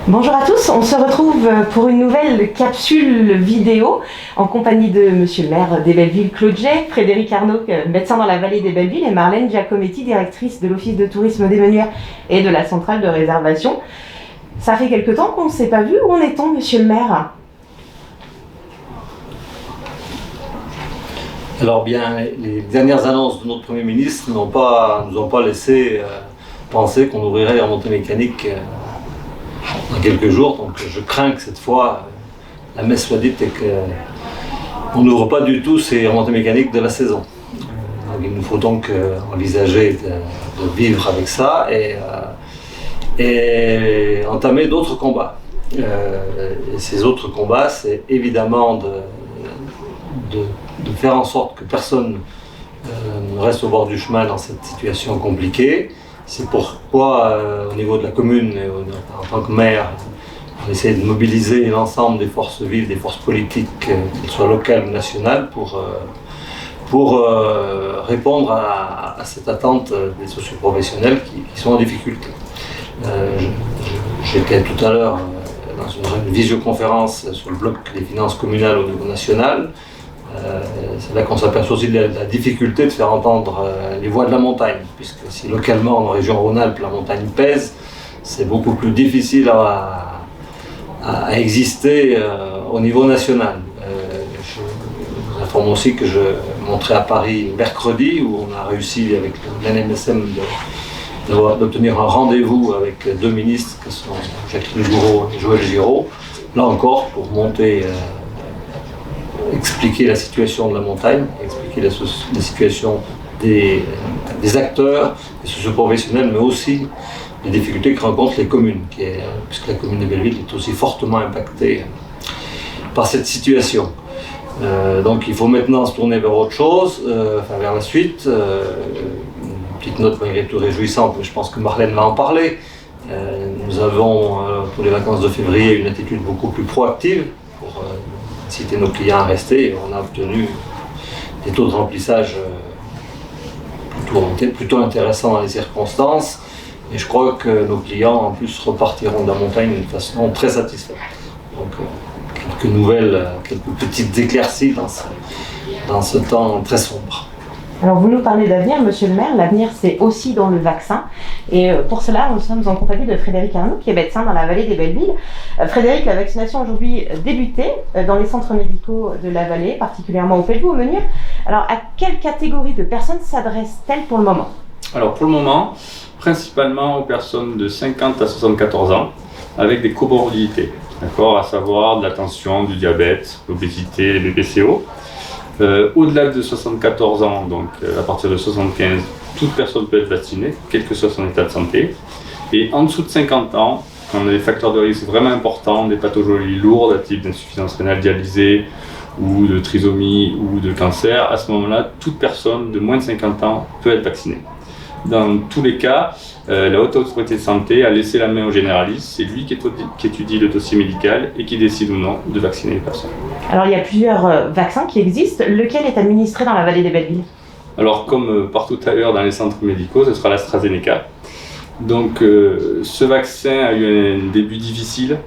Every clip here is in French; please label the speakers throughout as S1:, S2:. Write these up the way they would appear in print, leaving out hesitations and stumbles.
S1: Bonjour à tous, on se retrouve pour une nouvelle capsule vidéo en compagnie de Monsieur le maire des Belleville, Claude Jay, Frédéric Arnaud, médecin dans la vallée des Belleville, et Marlène Giacometti, directrice de l'Office de tourisme des Menuires et de la centrale de réservation. Ça fait quelque temps qu'on ne s'est pas vu. Où en est-on, Monsieur le maire?
S2: Alors bien, les dernières annonces de notre Premier ministre nous ont pas laissé penser qu'on ouvrirait les remontées mécaniques dans quelques jours. Donc je crains que cette fois, la messe soit dite et qu'on n'ouvre pas du tout ces remontées mécaniques de la saison. Donc il nous faut donc envisager de vivre avec ça et entamer d'autres combats. Et ces autres combats, c'est évidemment de faire en sorte que personne ne reste au bord du chemin dans cette situation compliquée. C'est pourquoi, au niveau de la commune, et en tant que maire, on essaie de mobiliser l'ensemble des forces vives, des forces politiques, qu'elles soient locales ou nationales, pour répondre à cette attente des socioprofessionnels qui sont en difficulté. J'étais tout à l'heure dans une visioconférence sur le bloc des finances communales au niveau national. C'est là qu'on s'aperçoit aussi de la difficulté de faire entendre les voix de la montagne, puisque si localement en région Rhône-Alpes la montagne pèse, c'est beaucoup plus difficile à exister au niveau national. Je vous informe aussi que je monterai à Paris mercredi, où on a réussi avec l'NMSM d'obtenir un rendez-vous avec deux ministres, que sont Jacqueline Gouraud et Joël Giraud, là encore pour monter expliquer la situation de la montagne, expliquer la situation des acteurs, des socioprofessionnels, mais aussi les difficultés que rencontrent les communes, puisque la commune de Belleville est aussi fortement impactée par cette situation. Donc il faut maintenant se tourner vers autre chose, vers la suite. Une petite note malgré tout réjouissante, mais je pense que Marlène va en parler. Nous avons pour les vacances de février une attitude beaucoup plus proactive pour inciter nos clients à rester, et on a obtenu des taux de remplissage plutôt intéressants dans les circonstances, et je crois que nos clients en plus repartiront de la montagne d'une façon très satisfaite. Donc quelques petites éclaircies dans ce temps très sombre.
S1: Alors vous nous parlez d'avenir, Monsieur le maire. L'avenir, c'est aussi dans le vaccin. Et pour cela, nous sommes en compagnie de Frédéric Arnaud, qui est médecin dans la vallée des Belleville. Frédéric, la vaccination aujourd'hui débuté dans les centres médicaux de la vallée, particulièrement au Pelvoux, au Menuires. Alors à quelle catégorie de personnes s'adresse-t-elle pour le moment?
S3: Alors pour le moment, principalement aux personnes de 50 à 74 ans, avec des comorbidités, d'accord, à savoir de la tension, du diabète, l'obésité, les BPCO. Au-delà de 74 ans, donc à partir de 75, toute personne peut être vaccinée, quel que soit son état de santé. Et en dessous de 50 ans, quand on a des facteurs de risque vraiment importants, des pathologies lourdes, à type d'insuffisance rénale dialysée, ou de trisomie, ou de cancer, à ce moment-là, toute personne de moins de 50 ans peut être vaccinée. Dans tous les cas, la Haute Autorité de Santé a laissé la main au généraliste. C'est lui qui étudie le dossier médical et qui décide ou non de vacciner les personnes. Alors il y a plusieurs vaccins qui existent. Lequel est administré dans la vallée des Belleville? Alors comme partout ailleurs dans les centres médicaux, ce sera l'AstraZeneca. Donc ce vaccin a eu un début difficile,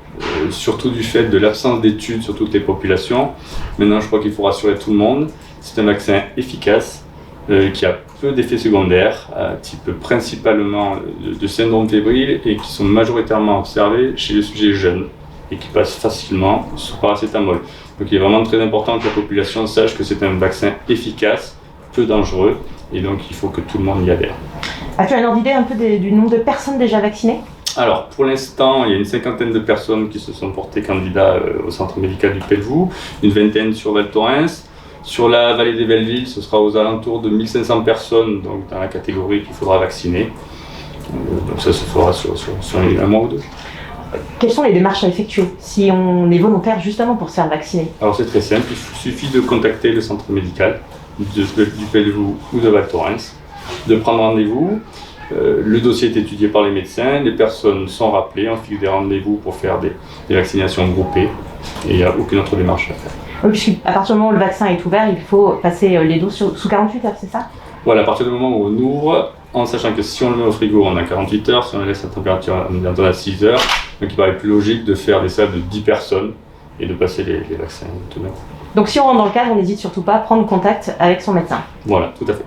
S3: surtout du fait de l'absence d'études sur toutes les populations. Maintenant je crois qu'il faut rassurer tout le monde. C'est un vaccin efficace, qui a peu d'effets secondaires, type principalement de syndrome fébrile, et qui sont majoritairement observés chez les sujets jeunes et qui passent facilement sous paracétamol. Donc il est vraiment très important que la population sache que c'est un vaccin efficace, peu dangereux, et donc il faut que tout le monde y adhère.
S1: As-tu un ordre d'idée un peu du nombre de personnes déjà vaccinées?
S3: Alors pour l'instant, il y a une cinquantaine de personnes qui se sont portées candidats au centre médical du Pelvoux, une vingtaine sur Val Thorens. Sur la vallée des Belleville, ce sera aux alentours de 1500 personnes, donc dans la catégorie qu'il faudra vacciner. Donc ça se fera sur un mois ou deux.
S1: Quelles sont les démarches à effectuer si on est volontaire justement pour se faire vacciner?
S3: Alors c'est très simple, il suffit de contacter le centre médical du Pelvoux ou de Val Thorens, de prendre rendez-vous. Le dossier est étudié par les médecins, les personnes sont rappelées, on fixe des rendez-vous pour faire des vaccinations groupées, et il n'y a aucune autre démarche à faire.
S1: Oui, puisqu'à partir du moment où le vaccin est ouvert, il faut passer les doses sous 48 heures, c'est ça?
S3: Voilà, à partir du moment où on ouvre, en sachant que si on le met au frigo, on a 48 heures, si on le laisse à température ambiante, on a 6 heures, Donc il paraît plus logique de faire des salles de 10 personnes et de passer les vaccins eux-mêmes.
S1: Donc si on rentre dans le cadre, on n'hésite surtout pas à prendre contact avec son médecin.
S3: Voilà, tout à fait.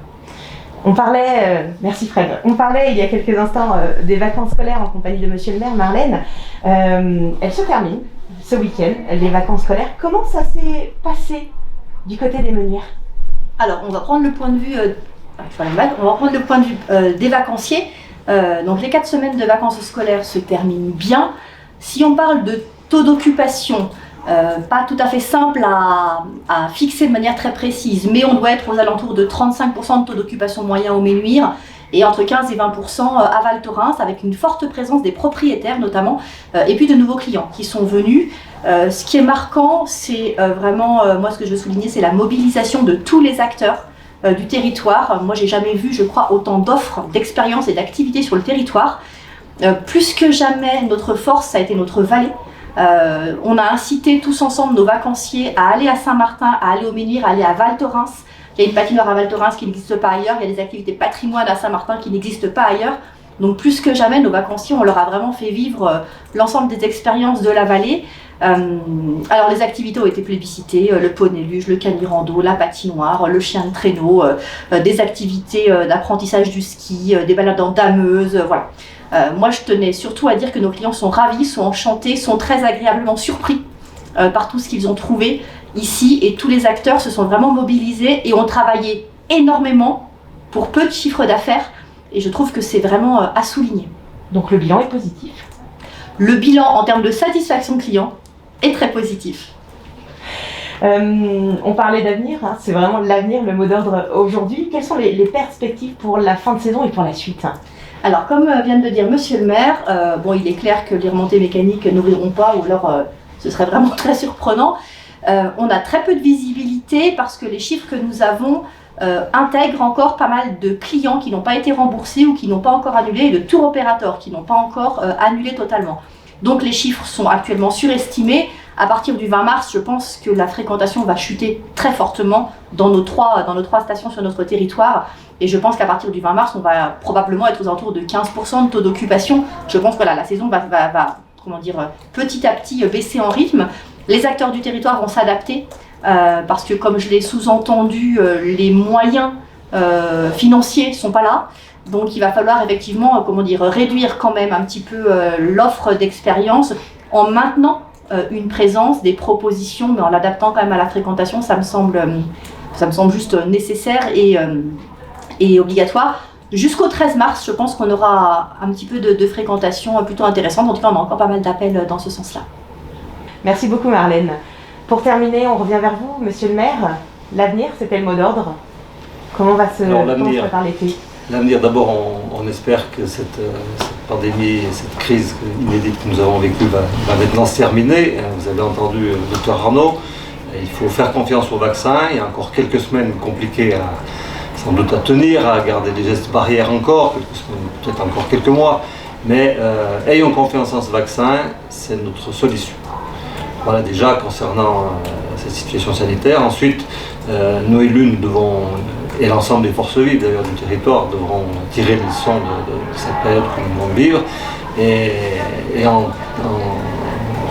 S1: On parlait, merci Fred, on parlait il y a quelques instants des vacances scolaires en compagnie de Monsieur le maire, Marlène. Elles se terminent ce week-end, les vacances scolaires. Comment ça s'est passé du côté des meunières?
S4: Alors, on va prendre le point de vue, des vacanciers. Donc, les 4 semaines de vacances scolaires se terminent bien. Si on parle de taux d'occupation, pas tout à fait simple à fixer de manière très précise, mais on doit être aux alentours de 35% de taux d'occupation moyen au Ménuire et entre 15 et 20% à Val Thorens, avec une forte présence des propriétaires notamment, et puis de nouveaux clients qui sont venus. Ce qui est marquant, c'est vraiment, moi ce que je veux souligner, c'est la mobilisation de tous les acteurs du territoire. Moi j'ai jamais vu, je crois, autant d'offres, d'expériences et d'activités sur le territoire. Plus que jamais, notre force, ça a été notre vallée. On a incité tous ensemble nos vacanciers à aller à Saint-Martin, à aller au Ménuire, à aller à Val Thorens. Il y a une patinoire à Val Thorens qui n'existe pas ailleurs, il y a des activités patrimoine à Saint-Martin qui n'existent pas ailleurs. Donc plus que jamais, nos vacanciers, on leur a vraiment fait vivre l'ensemble des expériences de la vallée. Alors les activités ont été plébiscitées, le poney luge, le canirando, la patinoire, le chien de traîneau, des activités d'apprentissage du ski, des balades en dameuse, voilà. Moi je tenais surtout à dire que nos clients sont ravis, sont enchantés, sont très agréablement surpris par tout ce qu'ils ont trouvé ici, et tous les acteurs se sont vraiment mobilisés et ont travaillé énormément pour peu de chiffre d'affaires, et je trouve que c'est vraiment à souligner.
S1: Donc le bilan est positif.
S4: Le bilan en termes de satisfaction client est très positif.
S1: On parlait d'avenir, hein, c'est vraiment l'avenir, le mot d'ordre aujourd'hui. Quelles sont les perspectives pour la fin de saison et pour la suite?
S4: Alors, comme vient de le dire Monsieur le maire, bon, il est clair que les remontées mécaniques n'ouvriront pas, ou alors ce serait vraiment très surprenant. On a très peu de visibilité parce que les chiffres que nous avons intègrent encore pas mal de clients qui n'ont pas été remboursés ou qui n'ont pas encore annulé, et de tour opérateurs qui n'ont pas encore annulé totalement. Donc les chiffres sont actuellement surestimés. À partir du 20 mars, je pense que la fréquentation va chuter très fortement dans nos trois stations sur notre territoire. Et je pense qu'à partir du 20 mars, on va probablement être aux alentours de 15% de taux d'occupation. Je pense que voilà, la saison va petit à petit baisser en rythme. Les acteurs du territoire vont s'adapter parce que, comme je l'ai sous-entendu, les moyens financiers ne sont pas là. Donc il va falloir effectivement réduire quand même un petit peu l'offre d'expérience en maintenant une présence, des propositions, mais en l'adaptant quand même à la fréquentation. Ça me semble juste nécessaire et obligatoire. Jusqu'au 13 mars, je pense qu'on aura un petit peu de fréquentation plutôt intéressante. En tout cas, on a encore pas mal d'appels dans ce sens-là.
S1: Merci beaucoup Marlène. Pour terminer, on revient vers vous, Monsieur le maire. L'avenir, c'était le mot d'ordre. Comment va se prépare l'été?
S2: L'avenir, d'abord, on espère que cette pandémie, cette crise inédite que nous avons vécue va maintenant se terminer. Vous avez entendu le docteur Arnaud. Il faut faire confiance au vaccin. Il y a encore quelques semaines compliquées sans doute à tenir, à garder des gestes barrières encore, quelques semaines, peut-être encore quelques mois. Mais ayons confiance en ce vaccin, c'est notre solution. Voilà déjà concernant cette situation sanitaire. Ensuite, nous élus, nous devons, et l'ensemble des forces vives d'ailleurs du territoire, devront tirer les leçons de cette période que nous devons vivre et en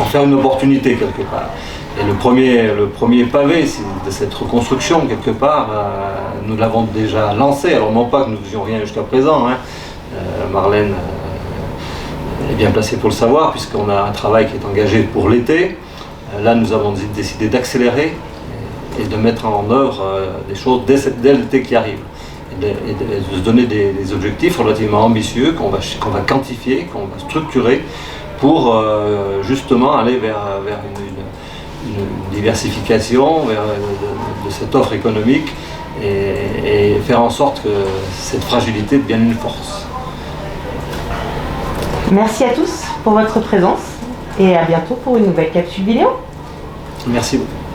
S2: faire une opportunité quelque part. Et le premier pavé de cette reconstruction quelque part, nous l'avons déjà lancé. Alors non pas que nous ne faisions rien jusqu'à présent, hein. Marlène est bien placée pour le savoir puisqu'on a un travail qui est engagé pour l'été. Là nous avons décidé d'accélérer et de mettre en œuvre des choses dès l'été qui arrive. Et de se donner des objectifs relativement ambitieux qu'on va quantifier, qu'on va structurer pour justement aller vers une diversification de cette offre économique et faire en sorte que cette fragilité devienne une force.
S1: Merci à tous pour votre présence et à bientôt pour une nouvelle capsule vidéo.
S2: Merci beaucoup.